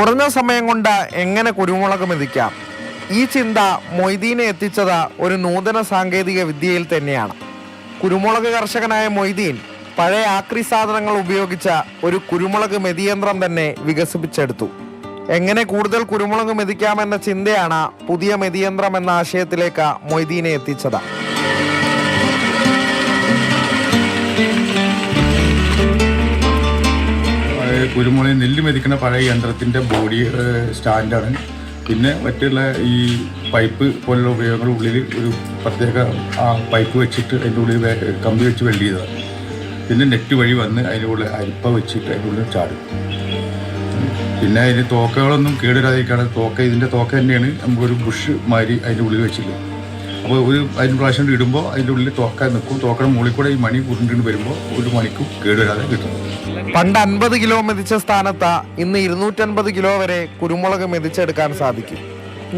കുറഞ്ഞ സമയം കൊണ്ട് എങ്ങനെ കുരുമുളക് മെതിക്കാം? ഈ ചിന്ത മൊയ്തീനെ എത്തിച്ചത് ഒരു നൂതന സാങ്കേതിക വിദ്യയിൽ തന്നെയാണ്. കുരുമുളക് കർഷകനായ മൊയ്തീൻ പഴയ ആക്രി സാധനങ്ങൾ ഉപയോഗിച്ച ഒരു കുരുമുളക് മെതിയന്ത്രം തന്നെ വികസിപ്പിച്ചെടുത്തു. എങ്ങനെ കൂടുതൽ കുരുമുളക് മെതിക്കാമെന്ന ചിന്തയാണ് പുതിയ മെതിയന്ത്രം എന്ന ആശയത്തിലേക്ക് മൊയ്തീനെ എത്തിച്ചത്. കുരുമുളക് നെല്ല് മെതിക്കുന്ന പഴയ യന്ത്രത്തിൻ്റെ ബോഡി സ്റ്റാൻഡാണ്. പിന്നെ മറ്റുള്ള ഈ പൈപ്പ് പോലുള്ള ഉപയോഗങ്ങൾ ഉള്ളിൽ ഒരു പ്രത്യേക പൈപ്പ് വെച്ചിട്ട് അതിൻ്റെ ഉള്ളിൽ കമ്പി വെച്ച് വെൽഡ് ചെയ്തതാണ്. പിന്നെ നെറ്റ് വഴി വന്ന് അതിൻ്റെ ഉള്ളിൽ അരിപ്പ വെച്ചിട്ട് അതിൻ്റെ ഉള്ളിൽ ചാടും. പിന്നെ അതിന് തോക്കകളൊന്നും കേടുവരാതിരിക്കുകയാണ്. ഇതിൻ്റെ തോക്ക തന്നെയാണ് നമുക്കൊരു ബുഷ് മാതിരി അതിൻ്റെ ഉള്ളിൽ വെച്ചില്ല. അപ്പോൾ അതിന് പ്രാവശ്യം ഇടുമ്പോൾ അതിൻ്റെ ഉള്ളിൽ തോക്ക നിൽക്കും. തോക്കയുടെ മുകളിൽ കൂടെ ഈ മണി ഉരുണ്ടിട്ട് വരുമ്പോൾ ഒരു മണിക്കും കേടുവരാതെ കിട്ടും. പണ്ട് 50 കിലോ മെതിച്ച സ്ഥാനത്ത് ഇന്ന് 250 കിലോ വരെ കുരുമുളക് മെതിച്ചെടുക്കാൻ സാധിക്കും.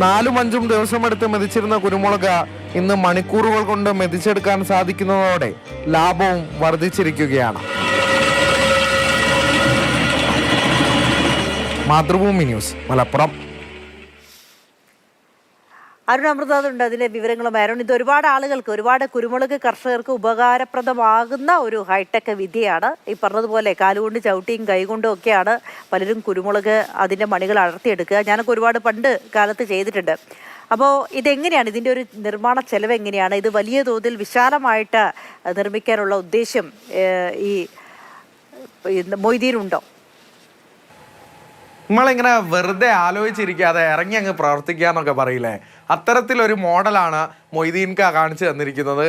4-5 ദിവസമെടുത്ത് മെതിച്ചിരുന്ന കുരുമുളക് ഇന്ന് മണിക്കൂറുകൾ കൊണ്ട് മെതിച്ചെടുക്കാൻ സാധിക്കുന്നതോടെ ലാഭവും വർദ്ധിച്ചിരിക്കുകയാണ്. മാതൃഭൂമി ന്യൂസ്, മലപ്പുറം. അരുൺ അമൃതാതുണ്ട് അതിലെ വിവരങ്ങളും. അരുൺ, ഇത് ഒരുപാട് ആളുകൾക്ക്, ഒരുപാട് കുരുമുളക് കർഷകർക്ക് ഉപകാരപ്രദമാകുന്ന ഒരു ഹൈടെക് വിദ്യയാണ്. ഈ പറഞ്ഞതുപോലെ കാലുകൊണ്ട് ചവിട്ടിയും കൈകൊണ്ടും ഒക്കെയാണ് പലരും കുരുമുളക് അതിൻ്റെ മണികൾ അടർത്തിയെടുക്കുക. ഞാനൊക്കെ ഒരുപാട് പണ്ട് കാലത്ത് ചെയ്തിട്ടുണ്ട്. അപ്പോൾ ഇതെങ്ങനെയാണ്, ഇതിൻ്റെ ഒരു നിർമ്മാണ ചെലവ് എങ്ങനെയാണ്? ഇത് വലിയ തോതിൽ വിശാലമായിട്ട് നിർമ്മിക്കാനുള്ള ഉദ്ദേശം ഈ മൊയ്തീനുണ്ടോ? നമ്മളിങ്ങനെ വെറുതെ ആലോചിച്ചിരിക്കാതെ ഇറങ്ങി അങ്ങ് പ്രവർത്തിക്കാന്നൊക്കെ പറയില്ലേ, അത്തരത്തിലൊരു മോഡലാണ് മൊയ്തീൻക കാണിച്ചു തന്നിരിക്കുന്നത്.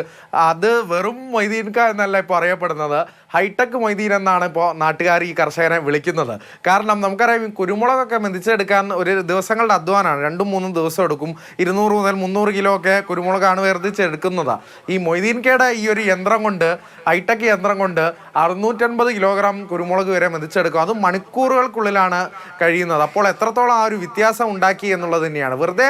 അത് വെറും മൊയ്തീൻക എന്നല്ല ഇപ്പോൾ അറിയപ്പെടുന്നത്, ഹൈടെക് മൊയ്തീൻ എന്നാണ് ഇപ്പോൾ നാട്ടുകാർ ഈ കർഷകനെ വിളിക്കുന്നത്. കാരണം നമുക്കറിയാം, ഈ കുരുമുളകൊക്കെ മെതിച്ചെടുക്കാൻ ഒരു ദിവസങ്ങളുടെ അധ്വാനമാണ്. 2-3 ദിവസം എടുക്കും. 200 മുതൽ 300 കിലോ ഒക്കെ കുരുമുളകാണ് വേർതിച്ചെടുക്കുന്നത്. ഈ മൊയ്തീൻകയുടെ ഈ ഒരു യന്ത്രം കൊണ്ട്, ഹൈടെക് യന്ത്രം കൊണ്ട് 650 കിലോഗ്രാം കുരുമുളക് വരെ മെതിച്ചെടുക്കും. അത് മണിക്കൂറുകൾക്കുള്ളിലാണ് കഴിയുന്നത്. അപ്പോൾ എത്രത്തോളം ആ ഒരു വ്യത്യാസം ഉണ്ടാക്കി എന്നുള്ളത് തന്നെയാണ്. വെറുതെ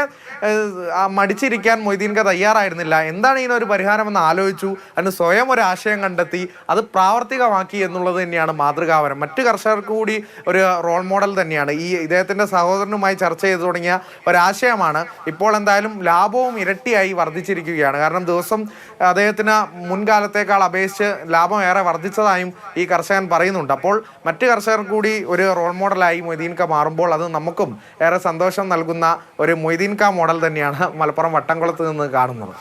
മടിച്ചിരിക്കാൻ മൊയ്തീൻക തയ്യാറായിരുന്നില്ല. എന്താണ് ഇതിനൊരു പരിഹാരമെന്ന് ആലോചിച്ചു, അതിന് സ്വയം ഒരു ആശയം കണ്ടെത്തി അത് പ്രാവർത്തികമാക്കി എന്നുള്ളത് തന്നെയാണ് മാതൃകാപരം. മറ്റ് കർഷകർക്ക് കൂടി ഒരു റോൾ മോഡൽ തന്നെയാണ്. ഈ ഇദ്ദേഹത്തിൻ്റെ സഹോദരനുമായി ചർച്ച ചെയ്തു തുടങ്ങിയ ഒരാശയമാണ്. ഇപ്പോൾ എന്തായാലും ലാഭവും ഇരട്ടിയായി വർദ്ധിച്ചിരിക്കുകയാണ്. കാരണം ദിവസം അദ്ദേഹത്തിന് മുൻകാലത്തേക്കാൾ അപേക്ഷിച്ച് ലാഭം ഏറെ വർദ്ധിച്ചതായും ഈ കർഷകൻ പറയുന്നുണ്ട്. അപ്പോൾ മറ്റ് കർഷകർ കൂടി ഒരു റോൾ മോഡലായി മൊയ്തീൻക മാറുമ്പോൾ അത് നമുക്കും ഏറെ സന്തോഷം നൽകുന്ന ഒരു മൊയ്തീൻക മോഡൽ തന്നെയാണ് മലപ്പുറം വട്ടംകുളത്ത് നിന്ന് കാണുന്നത്.